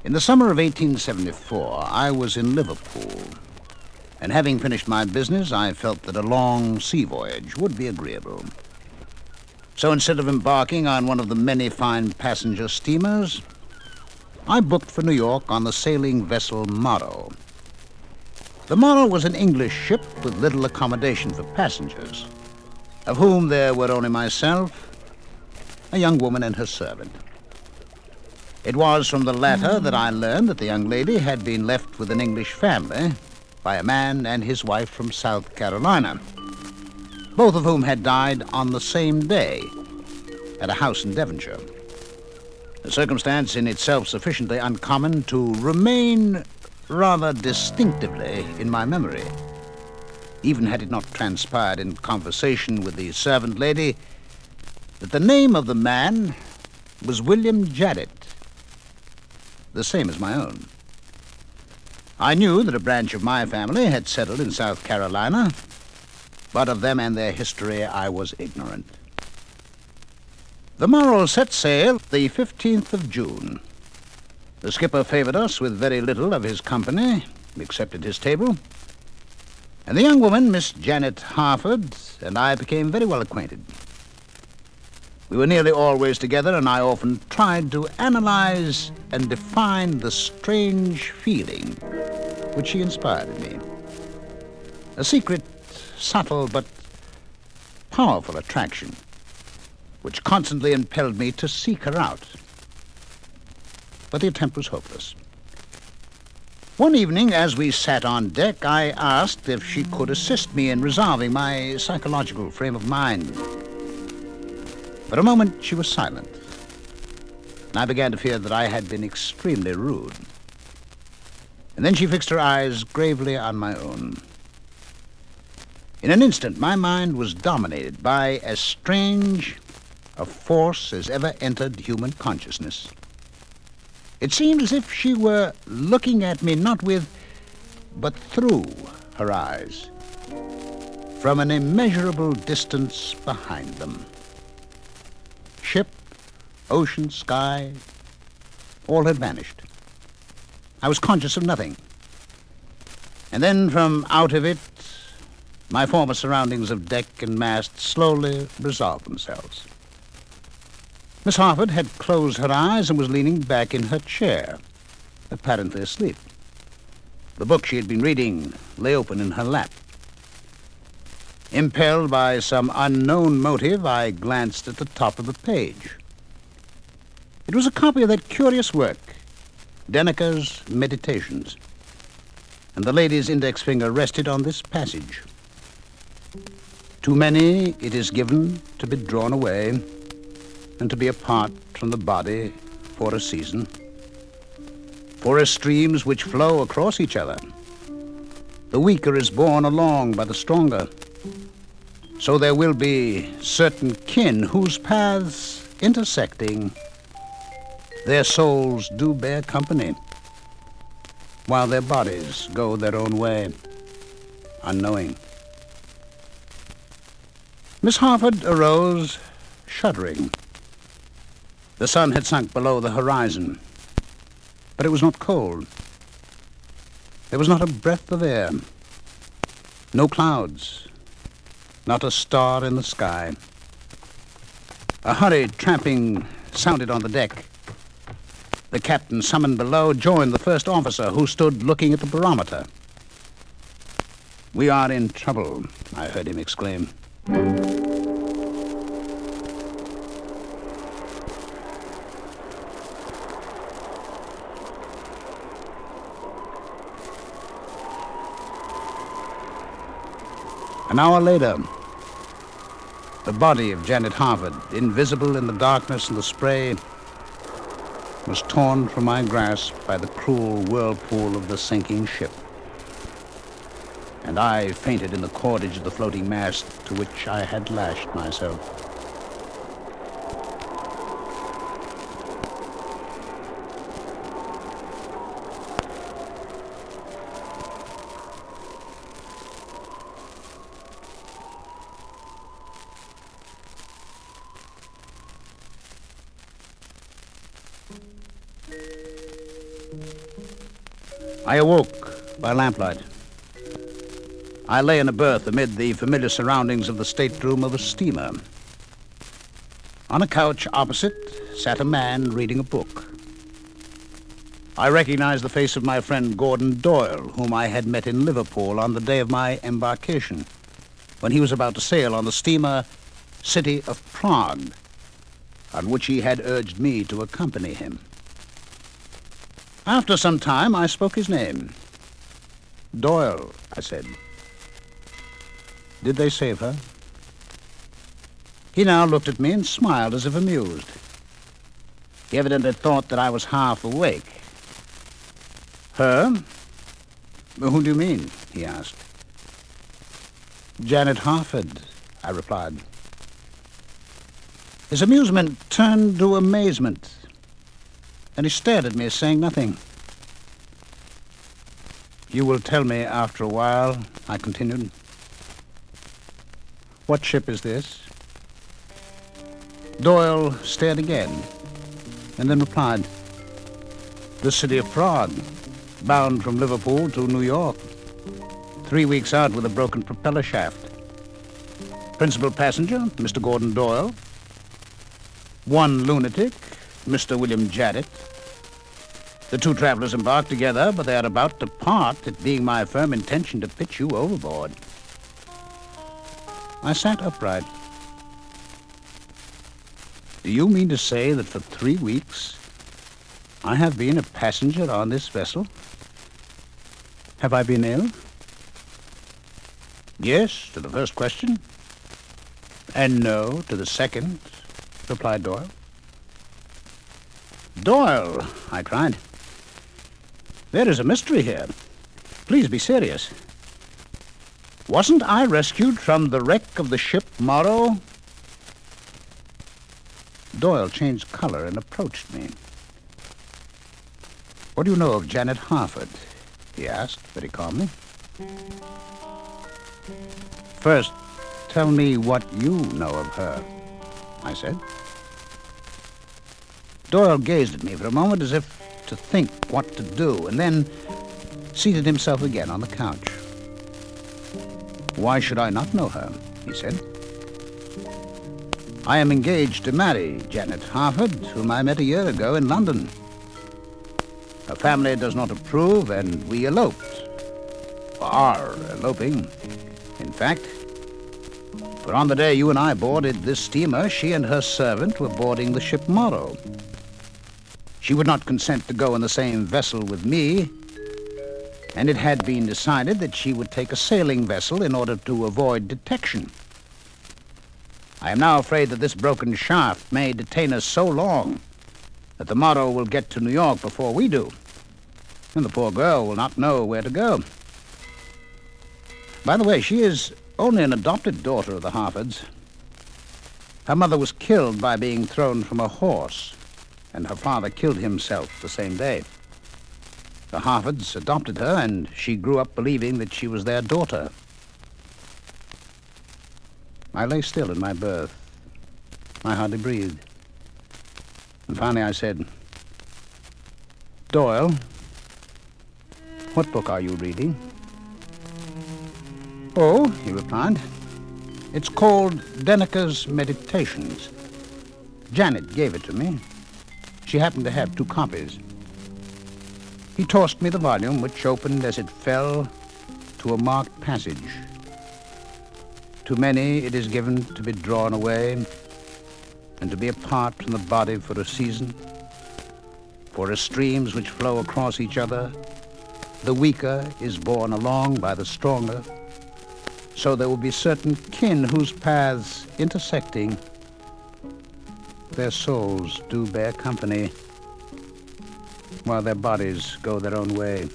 In the summer of 1874, I was in Liverpool, and having finished my business, I felt that a long sea voyage would be agreeable. So instead of embarking on one of the many fine passenger steamers, I booked for New York on the sailing vessel Morrow. The Morrow was an English ship with little accommodation for passengers, of whom there were only myself, a young woman, and her servant. It was from the latter that I learned that the young lady had been left with an English family by a man and his wife from South Carolina, both of whom had died on the same day at a house in Devonshire, a circumstance in itself sufficiently uncommon to remain rather distinctively in my memory, even had it not transpired in conversation with the servant lady that the name of the man was William Janet, the same as my own. I knew that a branch of my family had settled in South Carolina, but of them and their history I was ignorant. The Morrow set sail the 15th of June. The skipper favored us with very little of his company, except at his table, and the young woman, Miss Janet Harford, and I became very well acquainted. We were nearly always together, and I often tried to analyze and define the strange feeling which she inspired in me. A secret, subtle, but powerful attraction which constantly impelled me to seek her out. But the attempt was hopeless. One evening, as we sat on deck, I asked if she could assist me in resolving my psychological frame of mind. For a moment, she was silent, and I began to fear that I had been extremely rude. And then she fixed her eyes gravely on my own. In an instant, my mind was dominated by as strange a force as ever entered human consciousness. It seemed as if she were looking at me not with, but through her eyes, from an immeasurable distance behind them. Ship, ocean, sky, all had vanished. I was conscious of nothing. And then from out of it, my former surroundings of deck and mast slowly resolved themselves. Miss Harford had closed her eyes and was leaning back in her chair, apparently asleep. The book she had been reading lay open in her lap. Impelled by some unknown motive, I glanced at the top of the page. It was a copy of that curious work, Denneker's Meditations, and the lady's index finger rested on this passage. To many it is given to be drawn away and to be apart from the body for a season, for as streams which flow across each other, the weaker is borne along by the stronger. So there will be certain kin whose paths intersecting, their souls do bear company, while their bodies go their own way, unknowing. Miss Harford arose, shuddering. The sun had sunk below the horizon, but it was not cold. There was not a breath of air, no clouds, not a star in the sky. A hurried tramping sounded on the deck. The captain, summoned below, joined the first officer, who stood looking at the barometer. "We are in trouble," I heard him exclaim. An hour later, the body of Janet Harford, invisible in the darkness and the spray, was torn from my grasp by the cruel whirlpool of the sinking ship. And I fainted in the cordage of the floating mast to which I had lashed myself. I awoke by lamplight. I lay in a berth amid the familiar surroundings of the stateroom of a steamer. On a couch opposite sat a man reading a book. I recognized the face of my friend Gordon Doyle, whom I had met in Liverpool on the day of my embarkation, when he was about to sail on the steamer City of Prague, on which he had urged me to accompany him. After some time, I spoke his name. Doyle, I said. Did they save her? He now looked at me and smiled as if amused. He evidently thought that I was half awake. Her? Who do you mean? He asked. Janet Harford, I replied. His amusement turned to amazement, and he stared at me, saying nothing. You will tell me after a while, I continued. What ship is this? Doyle stared again, and then replied, the City of Prague, bound from Liverpool to New York. 3 weeks out with a broken propeller shaft. Principal passenger, Mr. Gordon Doyle. One lunatic, Mr. William Janet. The two travelers embarked together, but they are about to part, it being my firm intention to pitch you overboard. I sat upright. Do you mean to say that for 3 weeks I have been a passenger on this vessel? Have I been ill? Yes, to the first question. And no, to the second, replied Doyle. Doyle, I cried. There is a mystery here. Please be serious. Wasn't I rescued from the wreck of the ship Morrow? Doyle changed color and approached me. What do you know of Janet Harford? He asked very calmly. First, tell me what you know of her, I said. Doyle gazed at me for a moment as if to think what to do, and then seated himself again on the couch. Why should I not know her? He said. I am engaged to marry Janet Harford, whom I met a year ago in London. Her family does not approve, and we eloped. Or are eloping, in fact. But on the day you and I boarded this steamer, she and her servant were boarding the ship Morrow. She would not consent to go in the same vessel with me, and it had been decided that she would take a sailing vessel in order to avoid detection. I am now afraid that this broken shaft may detain us so long that the Morrow will get to New York before we do, and the poor girl will not know where to go. By the way, she is only an adopted daughter of the Harfords. Her mother was killed by being thrown from a horse, and her father killed himself the same day. The Harfords adopted her, and she grew up believing that she was their daughter. I lay still in my berth. I hardly breathed. And finally I said, Doyle, what book are you reading? Oh, he replied, it's called Denneker's Meditations. Janet gave it to me. She happened to have 2 copies. He tossed me the volume, which opened as it fell to a marked passage. To many it is given to be drawn away and to be apart from the body for a season. For as streams which flow across each other, the weaker is borne along by the stronger. So there will be certain kin whose paths intersecting, their souls do bear company, while their bodies go their own way,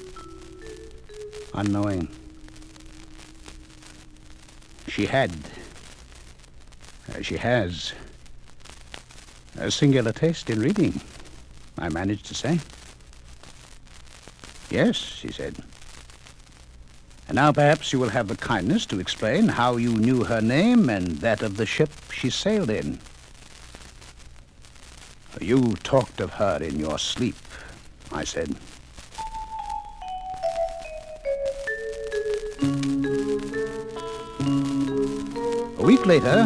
unknowing. She has a singular taste in reading, I managed to say. Yes, she said. And now perhaps you will have the kindness to explain how you knew her name and that of the ship she sailed in. You talked of her in your sleep, I said. A week later,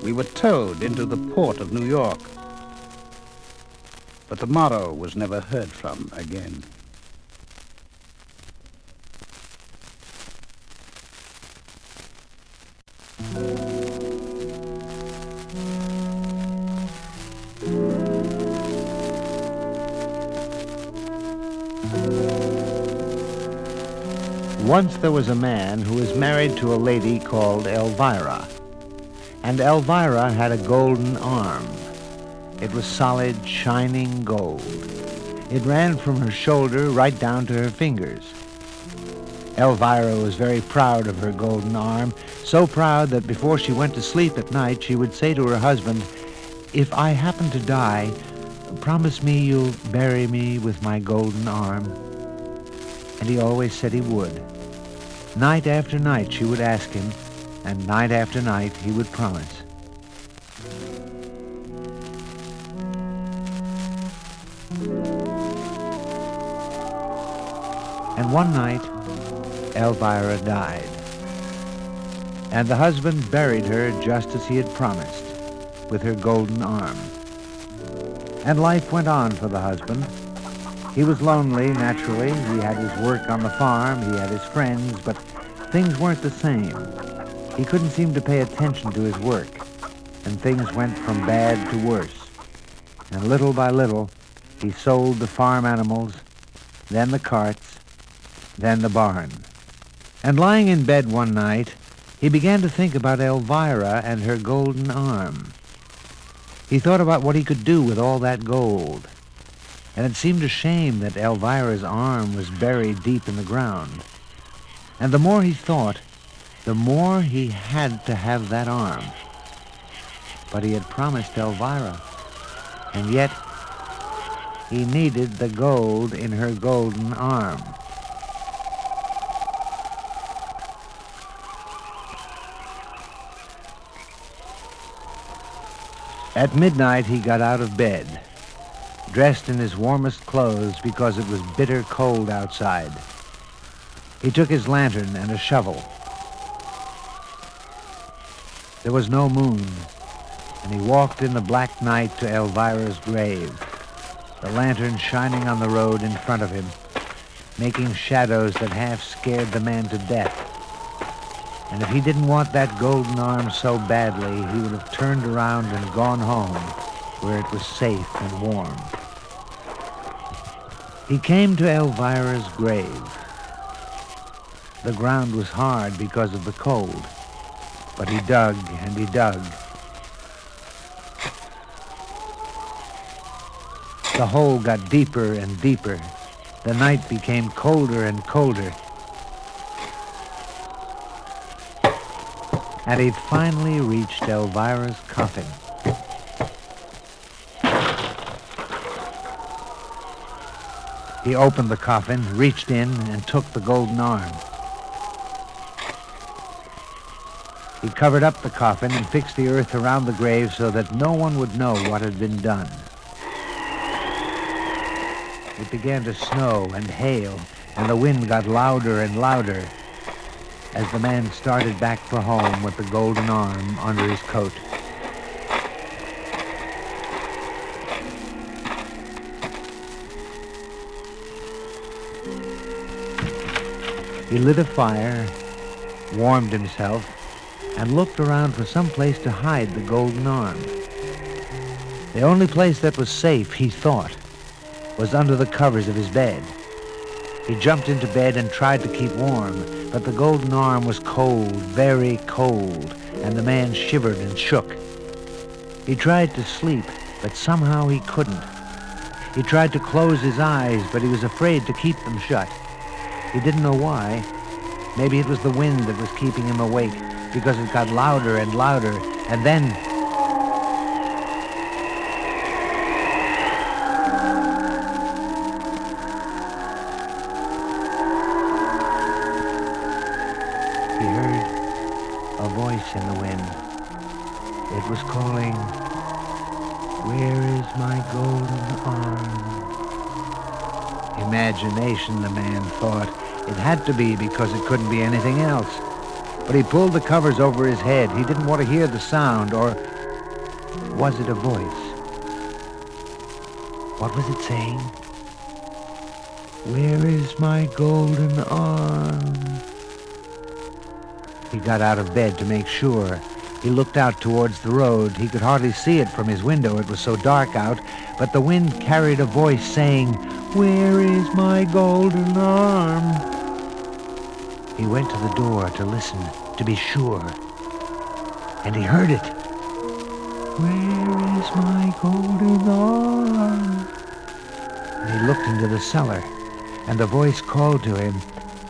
we were towed into the port of New York. But the Morrow was never heard from again. Once there was a man who was married to a lady called Elvira. And Elvira had a golden arm. It was solid, shining gold. It ran from her shoulder right down to her fingers. Elvira was very proud of her golden arm, so proud that before she went to sleep at night, she would say to her husband, "If I happen to die, promise me you'll bury me with my golden arm." And he always said he would. Night after night she would ask him, and night after night he would promise. And one night, Elvira died. And the husband buried her just as he had promised, with her golden arm. And life went on for the husband. He was lonely, naturally. He had his work on the farm, he had his friends, but things weren't the same. He couldn't seem to pay attention to his work, and things went from bad to worse. And little by little, he sold the farm animals, then the carts, then the barn. And lying in bed one night, he began to think about Elvira and her golden arm. He thought about what he could do with all that gold. And it seemed a shame that Elvira's arm was buried deep in the ground. And the more he thought, the more he had to have that arm. But he had promised Elvira, and yet he needed the gold in her golden arm. At midnight, he got out of bed, dressed in his warmest clothes because it was bitter cold outside. He took his lantern and a shovel. There was no moon, and he walked in the black night to Elvira's grave, the lantern shining on the road in front of him, making shadows that half scared the man to death. And if he didn't want that golden arm so badly, he would have turned around and gone home, where it was safe and warm. He came to Elvira's grave. The ground was hard because of the cold, but he dug and he dug. The hole got deeper and deeper. The night became colder and colder. And he finally reached Elvira's coffin. He opened the coffin, reached in, and took the golden arm. He covered up the coffin and fixed the earth around the grave so that no one would know what had been done. It began to snow and hail, and the wind got louder and louder as the man started back for home with the golden arm under his coat. He lit a fire, warmed himself, and looked around for some place to hide the golden arm. The only place that was safe, he thought, was under the covers of his bed. He jumped into bed and tried to keep warm, but the golden arm was cold, very cold, and the man shivered and shook. He tried to sleep, but somehow he couldn't. He tried to close his eyes, but he was afraid to keep them shut. He didn't know why. Maybe it was the wind that was keeping him awake, because it got louder and louder, and then he heard a voice in the wind. It was calling, "Where is my golden arm?" Imagination, the man thought. It had to be, because it couldn't be anything else. but he pulled the covers over his head. He didn't want to hear the sound, or was it a voice? What was it saying? Where is my golden arm? He got out of bed to make sure. He looked out towards the road. He could hardly see it from his window. It was so dark out, but the wind carried a voice saying, Where is my golden arm? He went to the door to listen, to be sure, and he heard it. Where is my golden arm? And he looked into the cellar, and the voice called to him,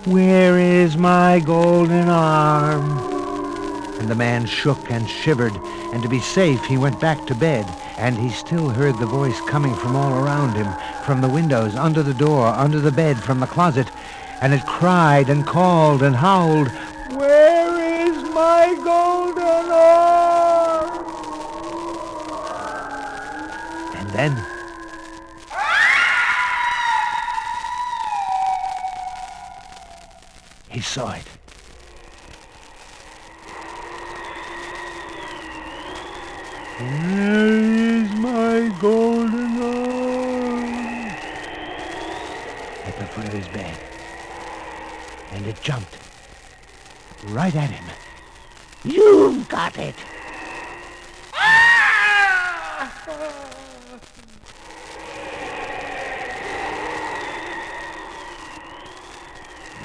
Where is my golden arm? And the man shook and shivered, and to be safe, he went back to bed, and he still heard the voice coming from all around him, from the windows, under the door, under the bed, from the closet, and it cried and called and howled, Where is my golden arm? And then he saw it. Where is my golden arm? At the foot of his bed. And it jumped right at him. You've got it!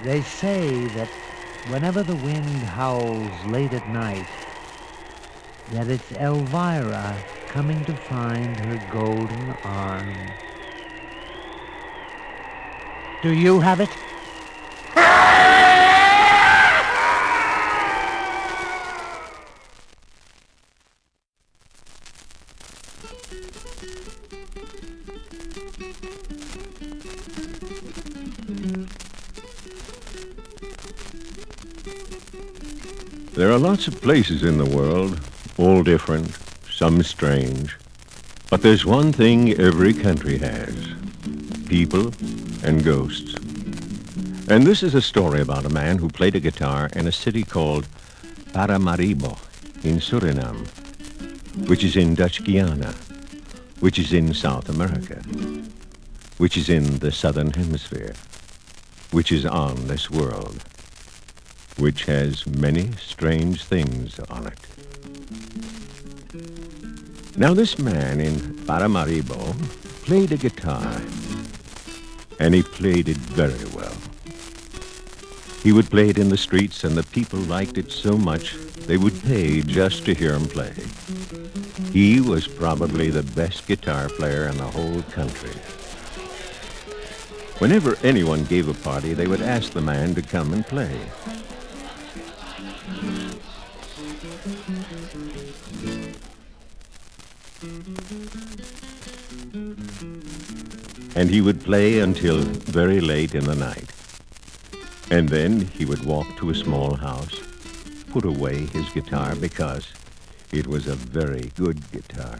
They say that whenever the wind howls late at night, that it's Elvira coming to find her golden arm. Do you have it? There are lots of places in the world, all different, some strange. But there's one thing every country has: people and ghosts. And this is a story about a man who played a guitar in a city called Paramaribo in Suriname, which is in Dutch Guiana, which is in South America, which is in the Southern Hemisphere, which is on this world, which has many strange things on it. Now this man in Paramaribo played a guitar, and he played it very well. He would play it in the streets, and the people liked it so much they would pay just to hear him play. He was probably the best guitar player in the whole country. Whenever anyone gave a party, they would ask the man to come and play. And he would play until very late in the night. And then he would walk to a small house, put away his guitar because it was a very good guitar,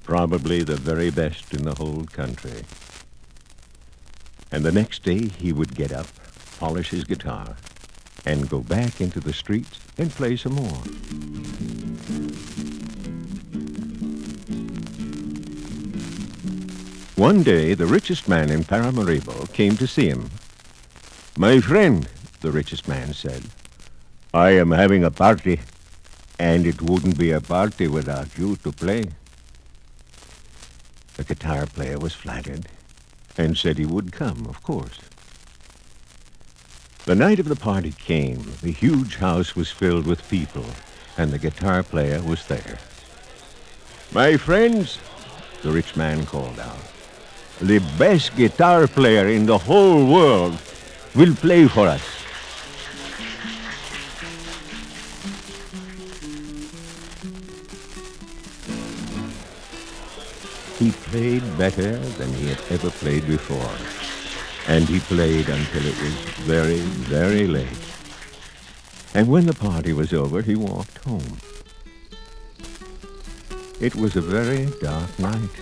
probably the very best in the whole country. And the next day he would get up, polish his guitar, and go back into the streets and play some more. One day, the richest man in Paramaribo came to see him. "My friend," the richest man said, "I am having a party, and it wouldn't be a party without you to play." The guitar player was flattered and said he would come, of course. The night of the party came. The huge house was filled with people, and the guitar player was there. "My friends," the rich man called out, "the best guitar player in the whole world will play for us." He played better than he had ever played before, and he played until it was very, very late. And when the party was over, he walked home. It was a very dark night,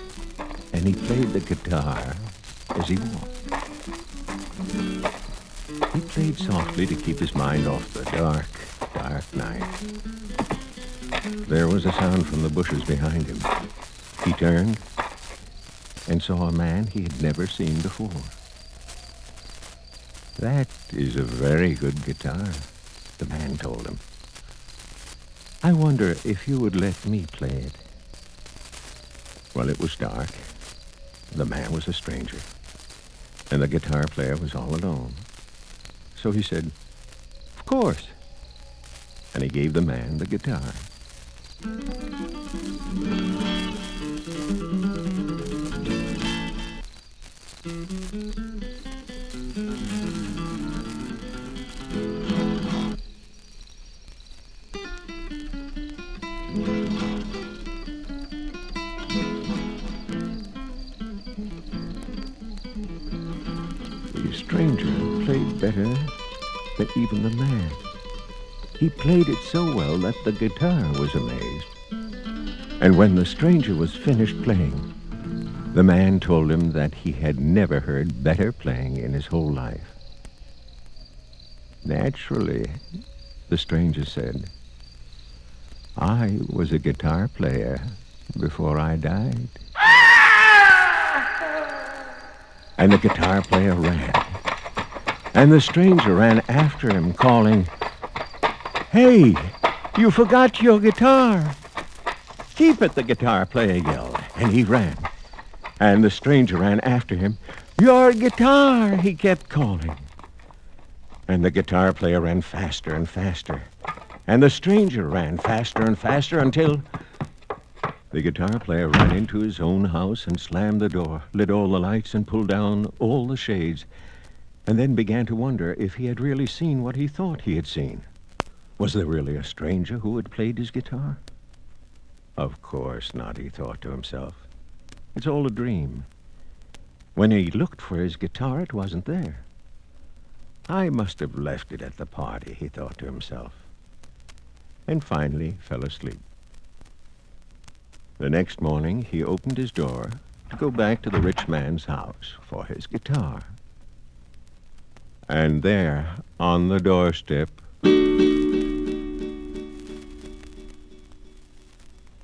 and he played the guitar as he walked. He played softly to keep his mind off the dark. dark night. There was a sound from the bushes behind him. He turned and saw a man he had never seen before. "That is a very good guitar," the man told him. "I wonder if you would let me play it." Well, it was dark. The man was a stranger, and the guitar player was all alone. So he said, "Of course." And he gave the man the guitar. The stranger played better than even the man. He played it so well that the guitar was amazed. And when the stranger was finished playing, the man told him that he had never heard better playing in his whole life. "Naturally," the stranger said, "I was a guitar player before I died." And the guitar player ran. And the stranger ran after him, calling, "Hey, you forgot your guitar." "Keep it," the guitar player yelled, and he ran. And the stranger ran after him. "Your guitar," he kept calling. And the guitar player ran faster and faster. And the stranger ran faster and faster until the guitar player ran into his own house and slammed the door, lit all the lights, and pulled down all the shades, and then began to wonder if he had really seen what he thought he had seen. Was there really a stranger who had played his guitar? Of course not, he thought to himself. It's all a dream. When he looked for his guitar, it wasn't there. I must have left it at the party, he thought to himself, and finally fell asleep. The next morning, he opened his door to go back to the rich man's house for his guitar. And there, on the doorstep,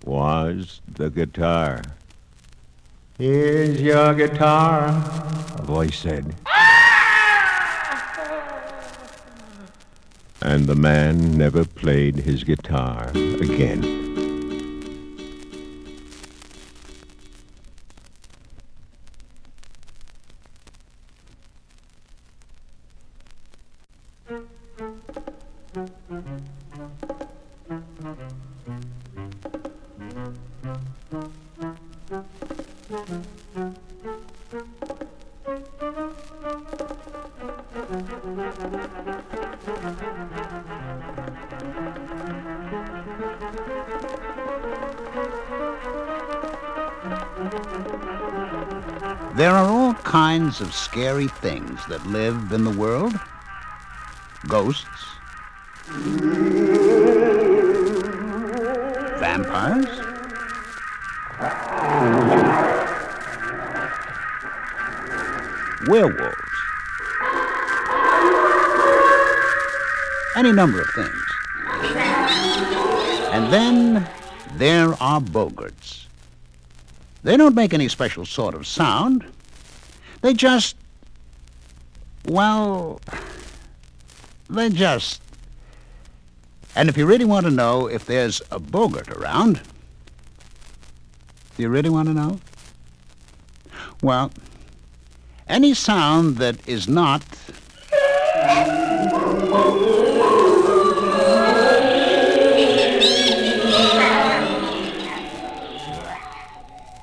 was the guitar. "Here's your guitar," a voice said. And the man never played his guitar again. There are all kinds of scary things that live in the world. Ghosts, vampires, werewolves, any number of things. And then there are bogarts. They don't make any special sort of sound. They just, well, they just. And if you really want to know if there's a bogart around, do you really want to know? Well, any sound that is not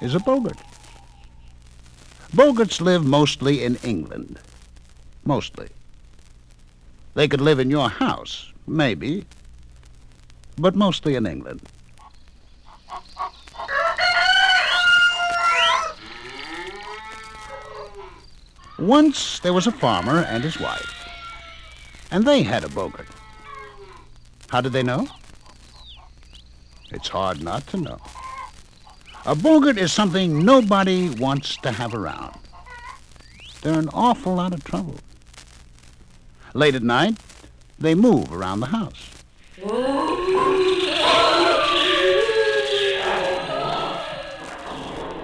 is a bogart. Bogarts live mostly in England. Mostly. They could live in your house, maybe, but mostly in England. Once there was a farmer and his wife, and they had a bogart. How did they know? It's hard not to know. A bogart is something nobody wants to have around. They're an awful lot of trouble. Late at night, they move around the house.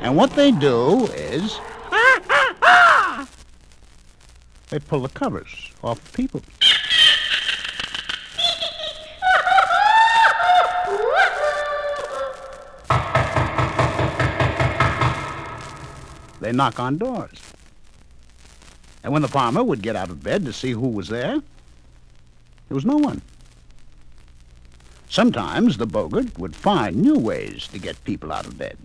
And what they do is they pull the covers off people. They knock on doors. And when the farmer would get out of bed to see who was there was no one. Sometimes the boggart would find new ways to get people out of bed.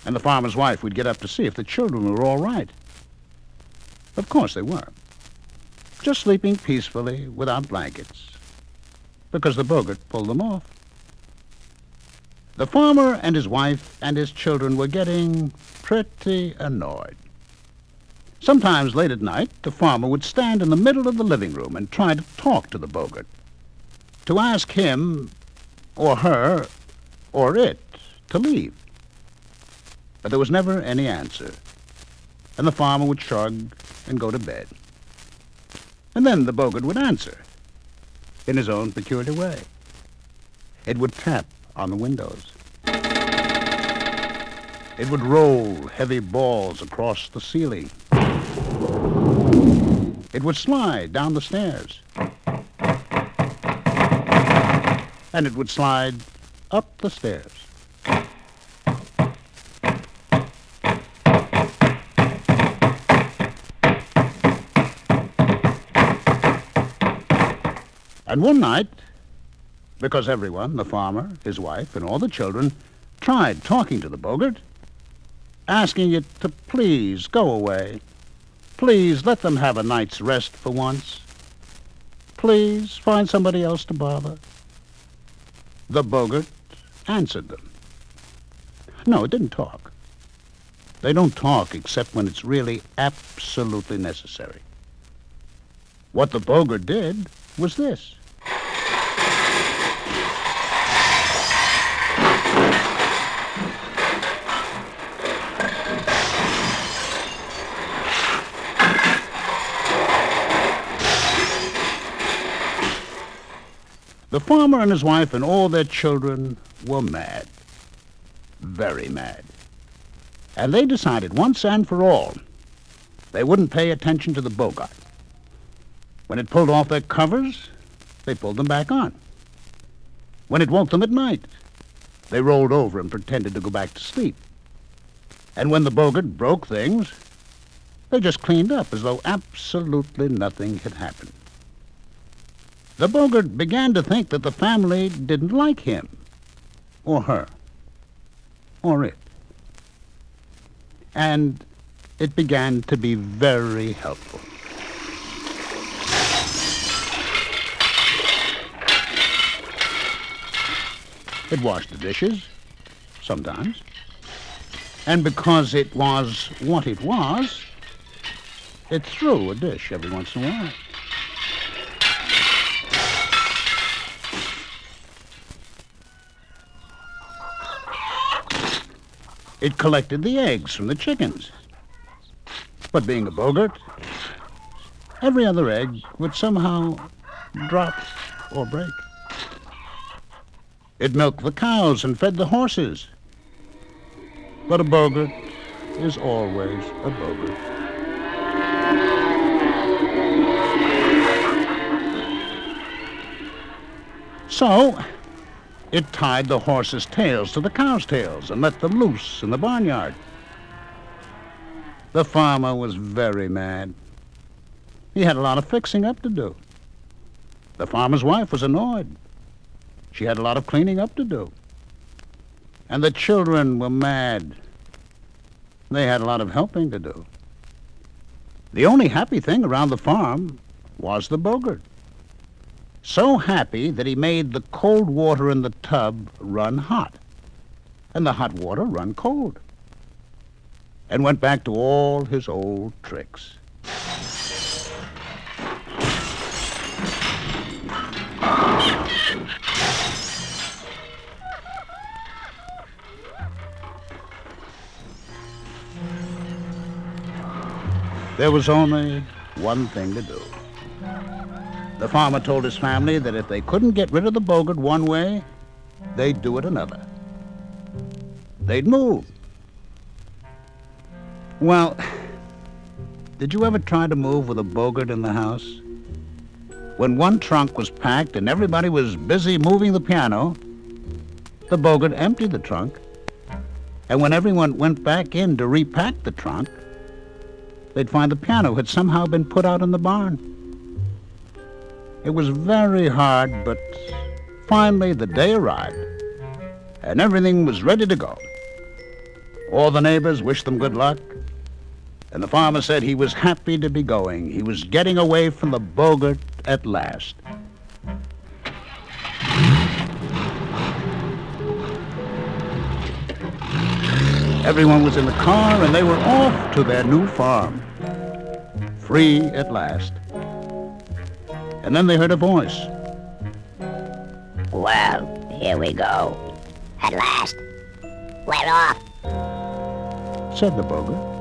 And the farmer's wife would get up to see if the children were all right. Of course they were. Just sleeping peacefully without blankets, because the boggart pulled them off. The farmer and his wife and his children were getting pretty annoyed. Sometimes late at night, the farmer would stand in the middle of the living room and try to talk to the boggart, to ask him or her or it to leave. But there was never any answer, and the farmer would shrug and go to bed. And then the boggart would answer in his own peculiar way. It would tap on the windows. It would roll heavy balls across the ceiling. It would slide down the stairs. And it would slide up the stairs. And one night, because everyone, the farmer, his wife, and all the children, tried talking to the boggart, asking it to please go away. Please let them have a night's rest for once. Please find somebody else to bother. The boggart answered them. No, it didn't talk. They don't talk except when it's really absolutely necessary. What the boggart did was this. The farmer and his wife and all their children were mad, very mad. And they decided once and for all they wouldn't pay attention to the boggart. When it pulled off their covers, they pulled them back on. When it woke them at night, they rolled over and pretended to go back to sleep. And when the boggart broke things, they just cleaned up as though absolutely nothing had happened. The boggart began to think that the family didn't like him, or her, or it. And it began to be very helpful. It washed the dishes, sometimes. And because it was what it was, it threw a dish every once in a while. It collected the eggs from the chickens. But being a boggart, every other egg would somehow drop or break. It milked the cows and fed the horses. But a boggart is always a boggart. So, it tied the horses' tails to the cows' tails and let them loose in the barnyard. The farmer was very mad. He had a lot of fixing up to do. The farmer's wife was annoyed. She had a lot of cleaning up to do. And the children were mad. They had a lot of helping to do. The only happy thing around the farm was the boggart. So happy that he made the cold water in the tub run hot, and the hot water run cold, and went back to all his old tricks. There was only one thing to do. The farmer told his family that if they couldn't get rid of the Bogart one way, they'd do it another. They'd move. Well, did you ever try to move with a Bogart in the house? When one trunk was packed and everybody was busy moving the piano, the Bogart emptied the trunk. And when everyone went back in to repack the trunk, they'd find the piano had somehow been put out in the barn. It was very hard, but finally the day arrived, and everything was ready to go. All the neighbors wished them good luck, and the farmer said he was happy to be going. He was getting away from the Bogart at last. Everyone was in the car, and they were off to their new farm, free at last. And then they heard a voice. Well, here we go. At last. We're off. Said the Bogart.